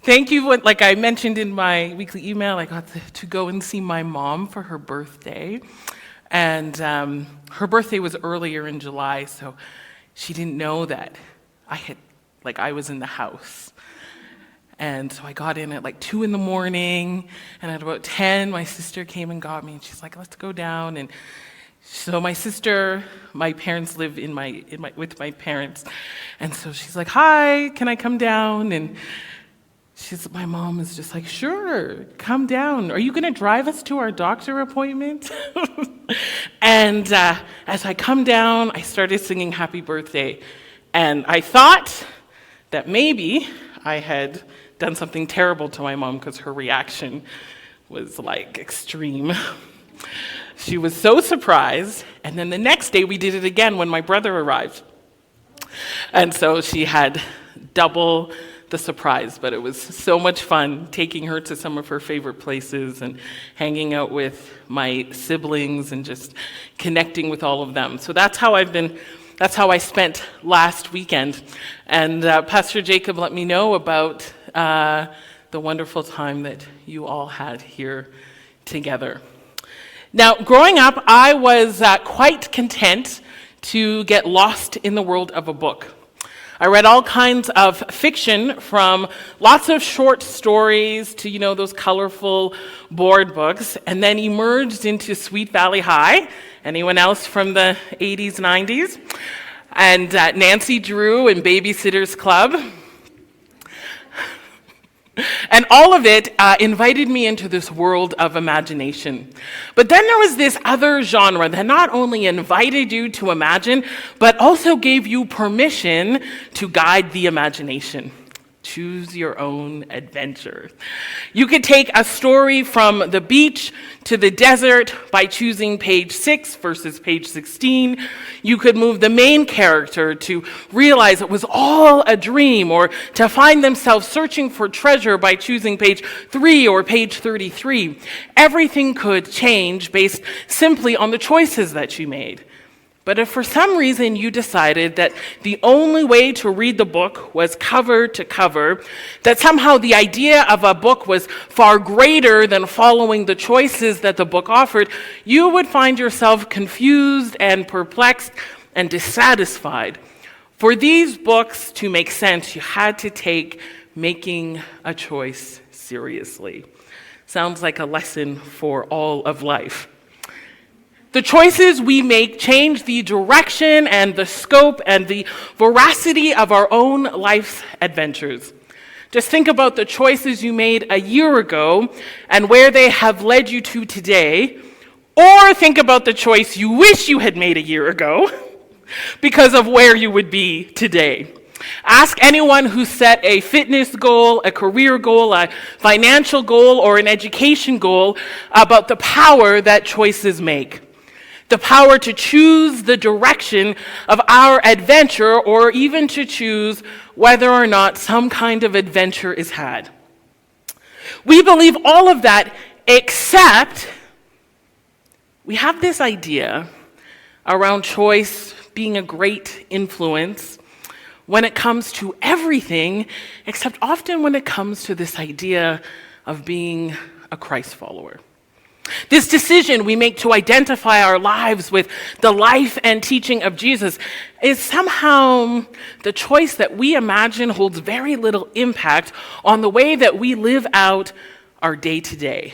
Thank you. Like I mentioned in my weekly email, I got to go and see my mom for her birthday. And her birthday was earlier in July, so she didn't know that I was in the house. And so I got in at like 2 in the morning, and at about 10, my sister came and got me, and she's like, let's go down. And so my parents live with my parents, and so she's like, hi, can I come down? And my mom is just like, sure, come down. Are you gonna drive us to our doctor appointment? And as I come down, I started singing happy birthday. And I thought that maybe I had done something terrible to my mom because her reaction was like extreme. She was so surprised. And then the next day we did it again when my brother arrived. And so she had double the surprise, but it was so much fun taking her to some of her favorite places and hanging out with my siblings and just connecting with all of them. So that's how I spent last weekend. And Pastor Jacob let me know about the wonderful time that you all had here together. Now, growing up, I was quite content to get lost in the world of a book. I read all kinds of fiction, from lots of short stories to, those colorful board books, and then emerged into Sweet Valley High. Anyone else from the 80s, 90s? And Nancy Drew and Babysitter's Club. And all of it invited me into this world of imagination. But then there was this other genre that not only invited you to imagine, but also gave you permission to guide the imagination. Choose your own adventure. You could take a story from the beach to the desert by choosing page 6 versus page 16. You could move the main character to realize it was all a dream, or to find themselves searching for treasure by choosing page 3 or page 33. Everything could change based simply on the choices that you made. But if for some reason you decided that the only way to read the book was cover to cover, that somehow the idea of a book was far greater than following the choices that the book offered, you would find yourself confused and perplexed and dissatisfied. For these books to make sense, you had to take making a choice seriously. Sounds like a lesson for all of life. The choices we make change the direction and the scope and the veracity of our own life's adventures. Just think about the choices you made a year ago and where they have led you to today, or think about the choice you wish you had made a year ago because of where you would be today. Ask anyone who set a fitness goal, a career goal, a financial goal, or an education goal about the power that choices make. The power to choose the direction of our adventure, or even to choose whether or not some kind of adventure is had. We believe all of that, except we have this idea around choice being a great influence when it comes to everything, except often when it comes to this idea of being a Christ follower. This decision we make to identify our lives with the life and teaching of Jesus is somehow the choice that we imagine holds very little impact on the way that we live out our day-to-day.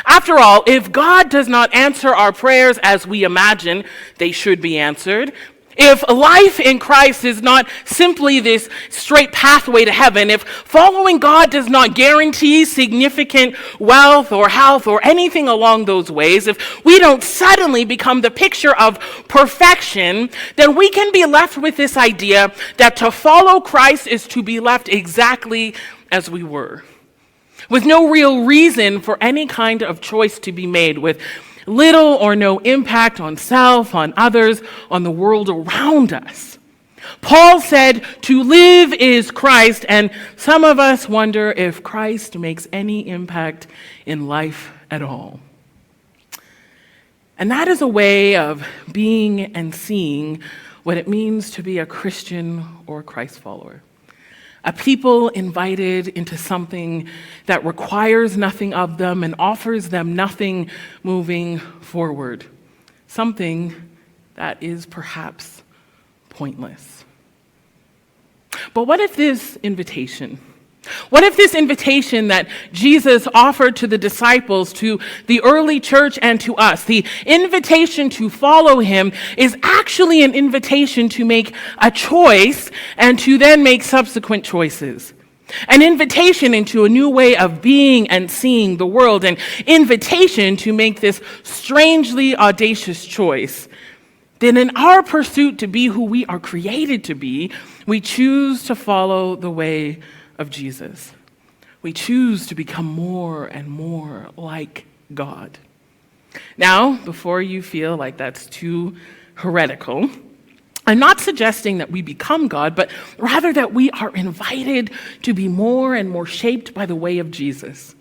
After all, if God does not answer our prayers as we imagine they should be answered, if life in Christ is not simply this straight pathway to heaven, if following God does not guarantee significant wealth or health or anything along those ways, if we don't suddenly become the picture of perfection, then we can be left with this idea that to follow Christ is to be left exactly as we were, with no real reason for any kind of choice to be made, with little or no impact on self, on others, on the world around us. Paul said, to live is Christ, and some of us wonder if Christ makes any impact in life at all. And that is a way of being and seeing what it means to be a Christian or Christ follower. A people invited into something that requires nothing of them and offers them nothing moving forward. Something that is perhaps pointless. But what if this invitation that Jesus offered to the disciples, to the early church and to us, the invitation to follow him, is actually an invitation to make a choice and to then make subsequent choices? An invitation into a new way of being and seeing the world, an invitation to make this strangely audacious choice. Then in our pursuit to be who we are created to be, we choose to follow the way of Jesus. We choose to become more and more like God. Now, before you feel like that's too heretical, I'm not suggesting that we become God, but rather that we are invited to be more and more shaped by the way of Jesus,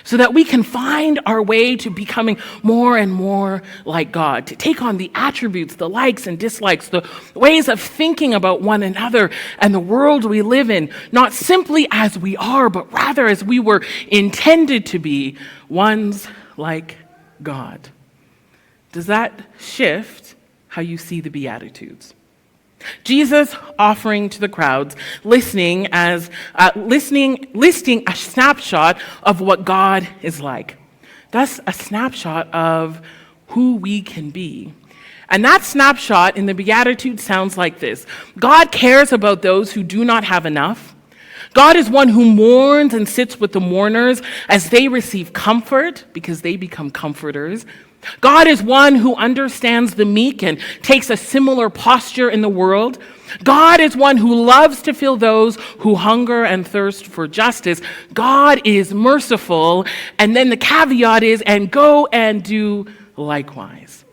so that we can find our way to becoming more and more like God, to take on the attributes, the likes and dislikes, the ways of thinking about one another and the world we live in, not simply as we are, but rather as we were intended to be, ones like God. Does that shift how you see the Beatitudes? Jesus offering to the crowds, listing a snapshot of what God is like. Thus, a snapshot of who we can be. And that snapshot in the Beatitudes sounds like this: God cares about those who do not have enough. God is one who mourns and sits with the mourners as they receive comfort, because they become comforters. God is one who understands the meek and takes a similar posture in the world. God is one who loves to fill those who hunger and thirst for justice. God is merciful. And then the caveat is, and go and do likewise.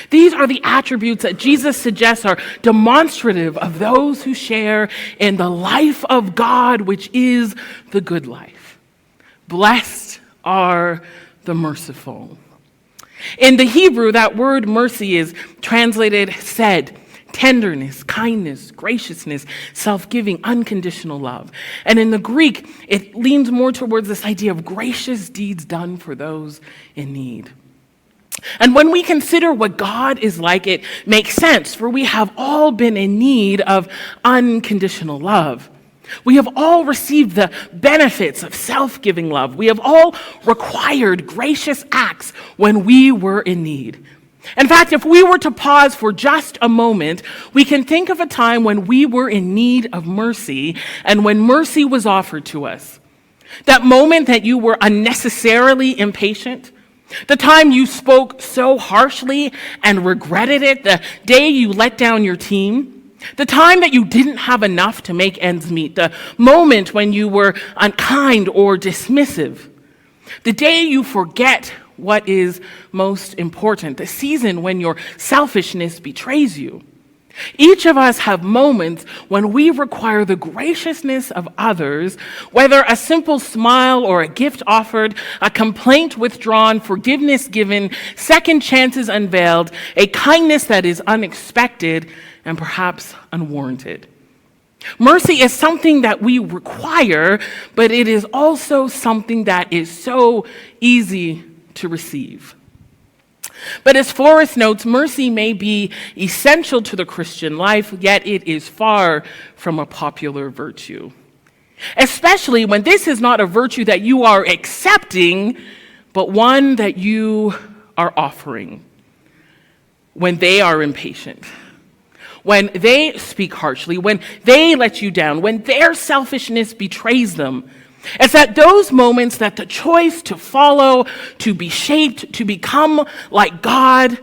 These are the attributes that Jesus suggests are demonstrative of those who share in the life of God, which is the good life. Blessed are the merciful. In the Hebrew, that word mercy is translated sed, tenderness, kindness, graciousness, self-giving, unconditional love. And in the Greek, it leans more towards this idea of gracious deeds done for those in need. And when we consider what God is like, it makes sense, for we have all been in need of unconditional love. We have all received the benefits of self-giving love. We have all required gracious acts when we were in need. In fact, if we were to pause for just a moment, we can think of a time when we were in need of mercy and when mercy was offered to us. That moment that you were unnecessarily impatient, the time you spoke so harshly and regretted it, the day you let down your team, the time that you didn't have enough to make ends meet, the moment when you were unkind or dismissive, the day you forget what is most important, the season when your selfishness betrays you. Each of us have moments when we require the graciousness of others, whether a simple smile or a gift offered, a complaint withdrawn, forgiveness given, second chances unveiled, a kindness that is unexpected and perhaps unwarranted. Mercy is something that we require, but it is also something that is so easy to receive. But as Forrest notes, mercy may be essential to the Christian life, yet it is far from a popular virtue. Especially when this is not a virtue that you are accepting, but one that you are offering. When they are impatient, when they speak harshly, when they let you down, when their selfishness betrays them. It's at those moments that the choice to follow, to be shaped, to become like God,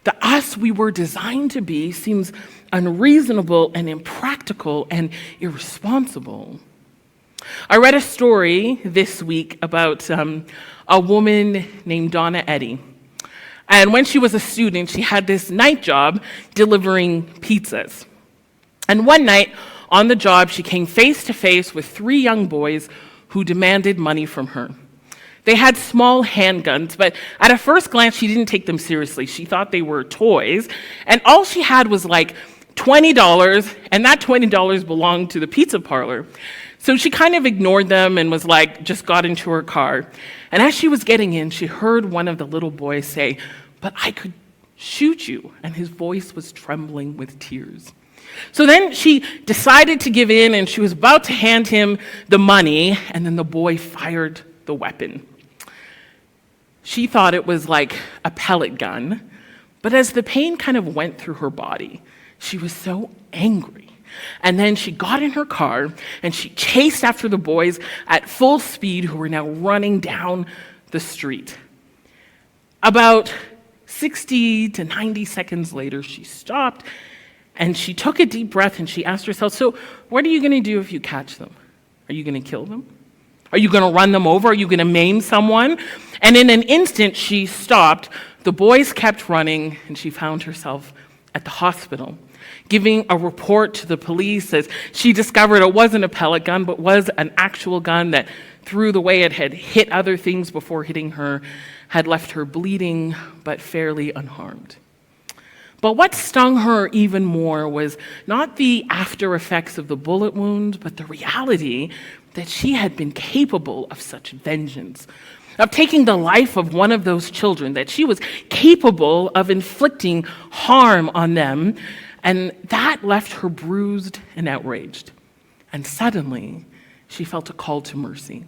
the us we were designed to be, seems unreasonable and impractical and irresponsible. I read a story this week about a woman named Donna Eddy. And when she was a student, she had this night job delivering pizzas. And one night on the job, she came face to face with 3 young boys who demanded money from her. They had small handguns, but at a first glance, she didn't take them seriously. She thought they were toys, and all she had was like $20, and that $20 belonged to the pizza parlor. So she kind of ignored them and was like, just got into her car. And as she was getting in, she heard one of the little boys say, "But I could shoot you." And his voice was trembling with tears. So then she decided to give in, and she was about to hand him the money, and then the boy fired the weapon. She thought it was like a pellet gun, but as the pain kind of went through her body, she was so angry. And then she got in her car, and she chased after the boys at full speed who were now running down the street. About 60 to 90 seconds later, she stopped, and she took a deep breath, and she asked herself, "So what are you going to do if you catch them? Are you going to kill them? Are you going to run them over? Are you going to maim someone?" And in an instant, she stopped. The boys kept running, and she found herself at the hospital, giving a report to the police as she discovered it wasn't a pellet gun, but was an actual gun that, through the way it had hit other things before hitting her, had left her bleeding, but fairly unharmed. But what stung her even more was not the after effects of the bullet wound, but the reality that she had been capable of such vengeance, of taking the life of one of those children, that she was capable of inflicting harm on them, and that left her bruised and outraged. And suddenly, she felt a call to mercy.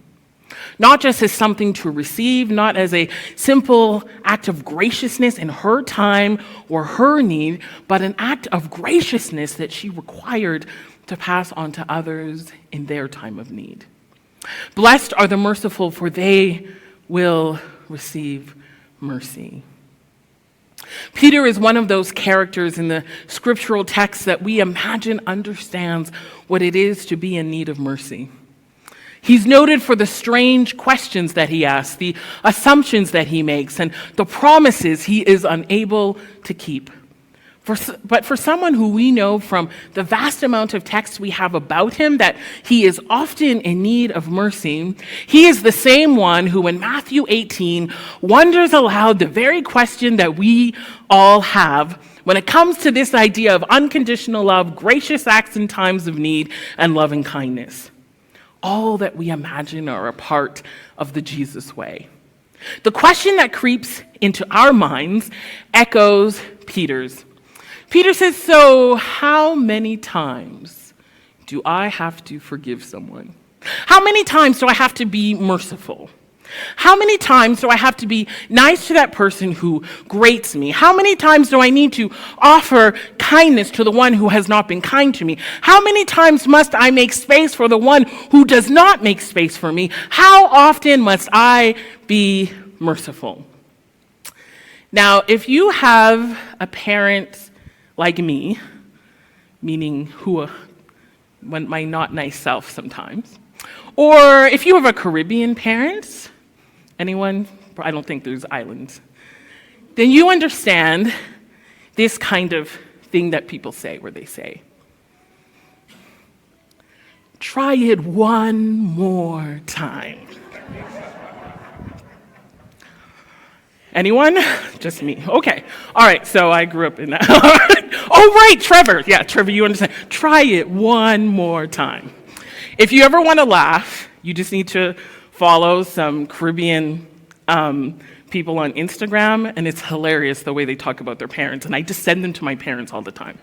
Not just as something to receive, not as a simple act of graciousness in her time or her need, but an act of graciousness that she required to pass on to others in their time of need. Blessed are the merciful, for they will receive mercy. Peter is one of those characters in the scriptural text that we imagine understands what it is to be in need of mercy. He's noted for the strange questions that he asks, the assumptions that he makes, and the promises he is unable to keep. But for someone who we know from the vast amount of text we have about him that he is often in need of mercy, he is the same one who in Matthew 18 wonders aloud the very question that we all have when it comes to this idea of unconditional love, gracious acts in times of need, and loving kindness. All that we imagine are a part of the Jesus way. The question that creeps into our minds echoes Peter's. Peter says, "So how many times do I have to forgive someone? How many times do I have to be merciful? How many times do I have to be nice to that person who grates me? How many times do I need to offer kindness to the one who has not been kind to me? How many times must I make space for the one who does not make space for me? How often must I be merciful?" Now, if you have a parent like me, meaning my not nice self sometimes, or if you have a Caribbean parent, anyone? I don't think there's islands. Then you understand this kind of thing that people say, where they say, "Try it one more time." Anyone? Just me. Okay. All right, so I grew up in that. Oh, right, Trevor. Yeah, Trevor, you understand. Try it one more time. If you ever want to laugh, you just need to follow some Caribbean people on Instagram, and it's hilarious the way they talk about their parents, and I just send them to my parents all the time.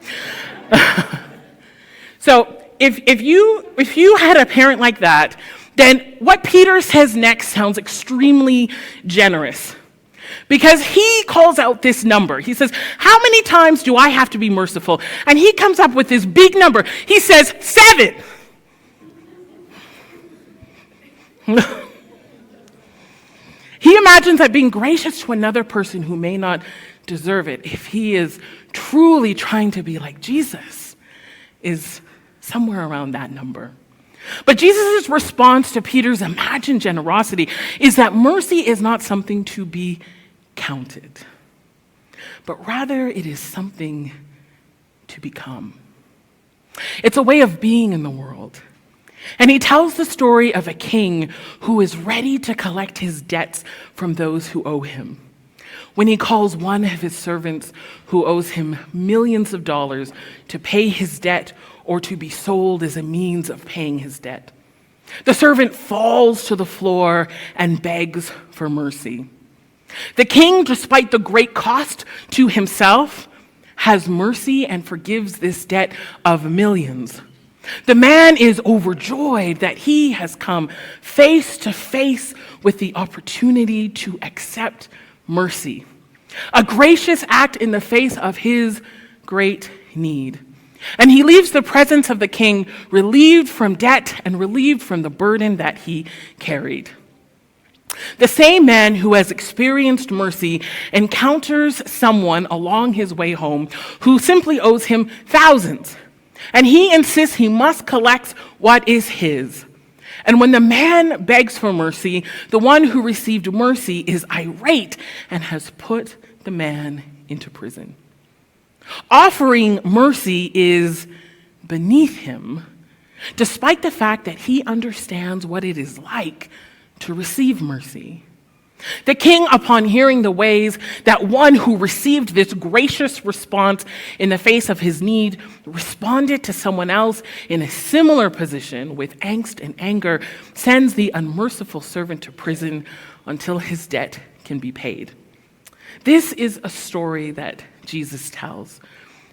So if you had a parent like that, then what Peter says next sounds extremely generous. Because he calls out this number. He says, "How many times do I have to be merciful?" And he comes up with this big number. He says, 7. He imagines that being gracious to another person who may not deserve it, if he is truly trying to be like Jesus, is somewhere around that number. But Jesus' response to Peter's imagined generosity is that mercy is not something to be counted, but rather it is something to become. It's a way of being in the world. And he tells the story of a king who is ready to collect his debts from those who owe him. When he calls one of his servants who owes him millions of dollars to pay his debt or to be sold as a means of paying his debt. The servant falls to the floor and begs for mercy. The king, despite the great cost to himself, has mercy and forgives this debt of millions. The man is overjoyed that he has come face to face with the opportunity to accept mercy, a gracious act in the face of his great need. And he leaves the presence of the king relieved from debt and relieved from the burden that he carried. The same man who has experienced mercy encounters someone along his way home who simply owes him thousands. And he insists he must collect what is his. And when the man begs for mercy, the one who received mercy is irate and has put the man into prison. Offering mercy is beneath him, despite the fact that he understands what it is like to receive mercy. The king, upon hearing the ways that one who received this gracious response in the face of his need responded to someone else in a similar position with angst and anger, sends the unmerciful servant to prison until his debt can be paid. This is a story that Jesus tells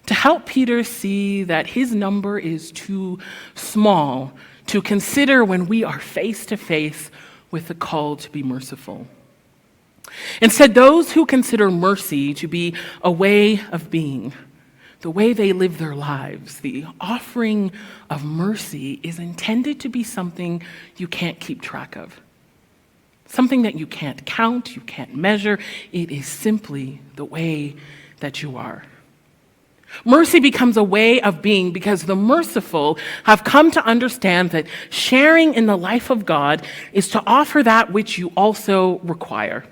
to help Peter see that his number is too small to consider when we are face to face with the call to be merciful. Instead, those who consider mercy to be a way of being, the way they live their lives, the offering of mercy is intended to be something you can't keep track of, something that you can't count, you can't measure. It is simply the way that you are. Mercy becomes a way of being because the merciful have come to understand that sharing in the life of God is to offer that which you also require.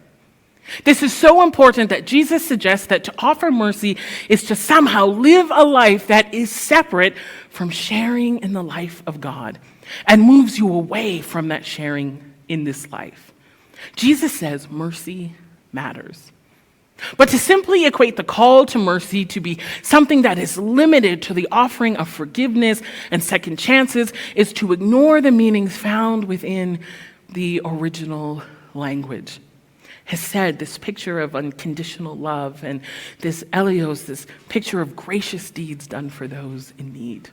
This is so important that Jesus suggests that to offer mercy is to somehow live a life that is separate from sharing in the life of God and moves you away from that sharing in this life. Jesus says mercy matters. But to simply equate the call to mercy to be something that is limited to the offering of forgiveness and second chances is to ignore the meanings found within the original language. Hesed, this picture of unconditional love, and this eleos, this picture of gracious deeds done for those in need.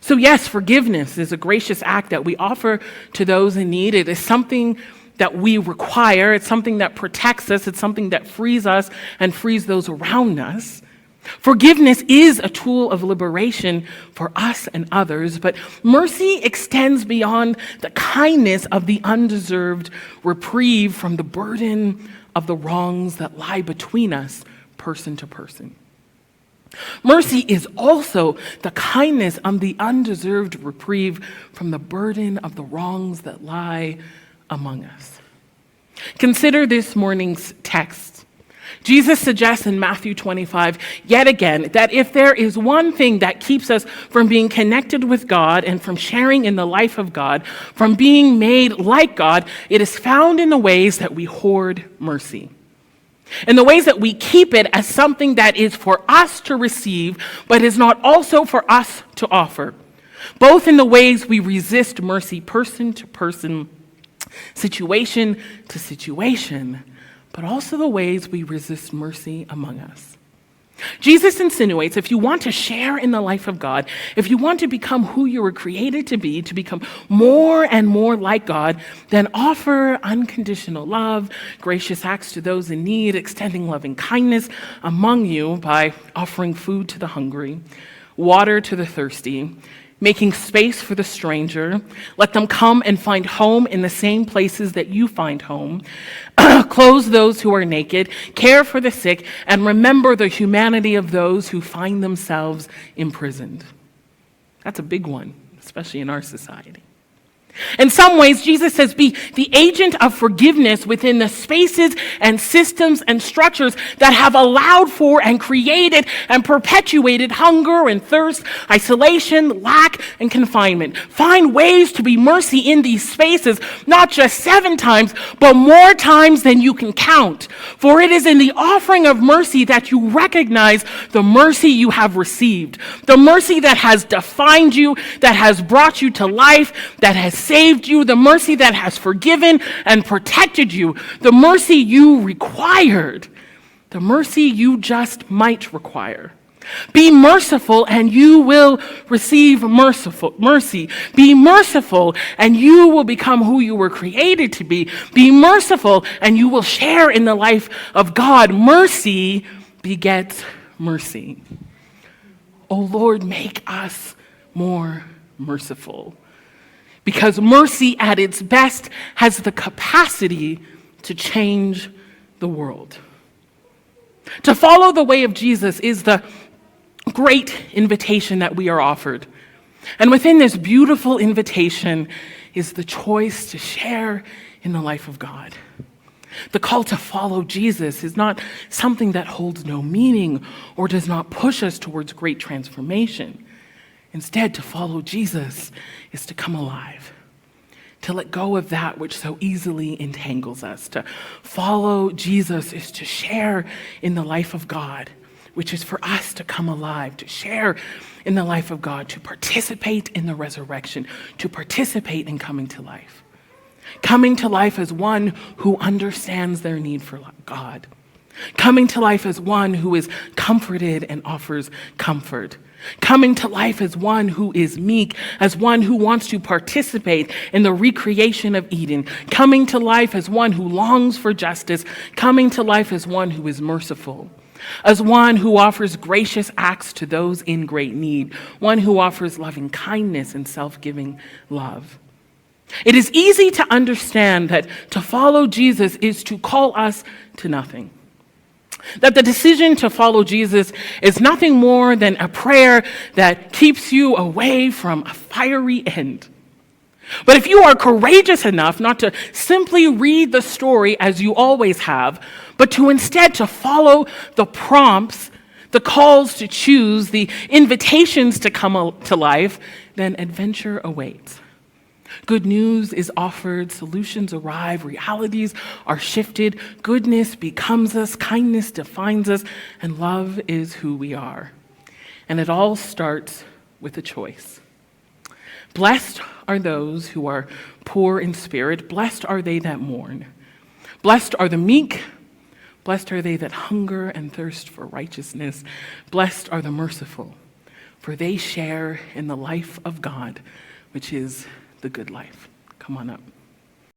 So yes, forgiveness is a gracious act that we offer to those in need. It is something that we require. It's something that protects us. It's something that frees us and frees those around us. Forgiveness is a tool of liberation for us and others, but mercy extends beyond the kindness of the undeserved reprieve from the burden of the wrongs that lie between us, person to person. Mercy is also the kindness of the undeserved reprieve from the burden of the wrongs that lie among us. Consider this morning's text. Jesus suggests in Matthew 25, yet again, that if there is one thing that keeps us from being connected with God and from sharing in the life of God, from being made like God, it is found in the ways that we hoard mercy. In the ways that we keep it as something that is for us to receive, but is not also for us to offer. Both in the ways we resist mercy person to person, situation to situation, but also the ways we resist mercy among us. Jesus insinuates if you want to share in the life of God, if you want to become who you were created to become more and more like God, then offer unconditional love, gracious acts to those in need, extending loving kindness among you by offering food to the hungry, water to the thirsty, making space for the stranger. Let them come and find home in the same places that you find home. Clothe those who are naked, care for the sick, and remember the humanity of those who find themselves imprisoned. That's a big one, especially in our society. In some ways, Jesus says, be the agent of forgiveness within the spaces and systems and structures that have allowed for and created and perpetuated hunger and thirst, isolation, lack, and confinement. Find ways to be mercy in these spaces, not just 7 times, but more times than you can count. For it is in the offering of mercy that you recognize the mercy you have received, the mercy that has defined you, that has brought you to life, that has saved you, the mercy that has forgiven and protected you, the mercy you required, the mercy you just might require. Be merciful and you will receive mercy. Be merciful and you will become who you were created to be. Be merciful and you will share in the life of God. Mercy begets mercy. Oh Lord, make us more merciful. Because mercy at its best has the capacity to change the world. To follow the way of Jesus is the great invitation that we are offered. And within this beautiful invitation is the choice to share in the life of God. The call to follow Jesus is not something that holds no meaning or does not push us towards great transformation. Instead, to follow Jesus is to come alive, to let go of that which so easily entangles us. To follow Jesus is to share in the life of God, which is for us to come alive, to share in the life of God, to participate in the resurrection, to participate in coming to life. Coming to life as one who understands their need for God. Coming to life as one who is comforted and offers comfort. Coming to life as one who is meek, as one who wants to participate in the recreation of Eden. Coming to life as one who longs for justice. Coming to life as one who is merciful. As one who offers gracious acts to those in great need. One who offers loving kindness and self-giving love. It is easy to understand that to follow Jesus is to call us to nothing. That the decision to follow Jesus is nothing more than a prayer that keeps you away from a fiery end. But if you are courageous enough not to simply read the story as you always have, but to instead to follow the prompts, the calls to choose, the invitations to come to life, then adventure awaits. Good news is offered, solutions arrive, realities are shifted, goodness becomes us, kindness defines us, and love is who we are. And it all starts with a choice. Blessed are those who are poor in spirit, blessed are they that mourn. Blessed are the meek, blessed are they that hunger and thirst for righteousness. Blessed are the merciful, for they share in the life of God, which is the good life. Come on up.